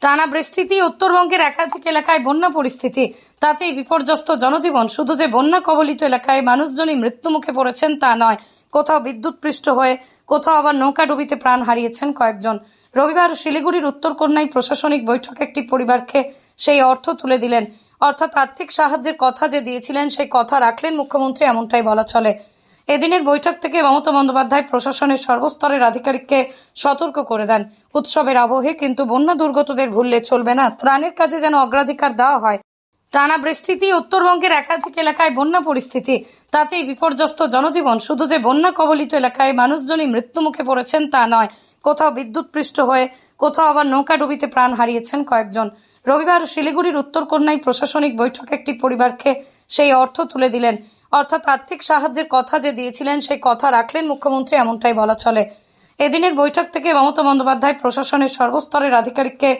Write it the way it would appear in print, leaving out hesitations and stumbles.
টানা বৃষ্টিতে উত্তরবঙ্গের একাধিক এলাকায় বন্যা পরিস্থিতি, তাতেই বিপর্যস্ত জনজীবন। শুধু যে বন্যা কবলিত এলাকায় মানুষজনই মৃত্যুমুখে পড়েছেন তা নয়, কোথাও বিদ্যুৎপৃষ্ট হয়ে, কোথাও আবার নৌকাডুবিতে প্রাণ হারিয়েছেন কয়েকজন। রবিবার শিলিগুড়ির উত্তরকন্যায় প্রশাসনিক বৈঠকে একটি পরিবারকে সেই অর্থ তুলে দিলেন, অর্থাৎ আর্থিক সাহায্যের কথা যে দিয়েছিলেন সেই কথা রাখলেন মুখ্যমন্ত্রী, এমনটাই বলা চলে। এদিনের বৈঠক থেকে মমতা বন্দ্যোপাধ্যায় প্রশাসনের সর্বস্তরের আধিকারিককে সতর্ক করে দেন, উৎসবের আবহে কিন্তু বন্যা দুর্গতদের ভুললে চলবে না, ত্রাণের কাজে যেন অগ্রাধিকার দেওয়া হয়। টানা বৃষ্টিতে উত্তরবঙ্গের একাধিক এলাকায় বন্যা পরিস্থিতি, তাতেই বিপর্যস্ত জনজীবন। শুধু যে বন্যা কবলিত এলাকায় মানুষজনই মৃত্যুমুখে পড়েছেন তা নয়, কোথাও বিদ্যুৎপৃষ্ট হয়ে, কোথাও আবার নৌকাডুবিতে প্রাণ হারিয়েছেন কয়েকজন। রবিবার শিলিগুড়ির উত্তরকন্যায় প্রশাসনিক বৈঠকে একটি পরিবারকে সেই অর্থ তুলে দিলেন, অর্থাৎ আর্থিক সাহায্যের কথা যে দিয়েছিলেন সেই কথা রাখলেন মুখ্যমন্ত্রী, এমনটাই বলা চলে। এদিনের বৈঠক থেকে মমতা বন্দ্যোপাধ্যায় প্রশাসনের সর্বস্তরের আধিকারিককে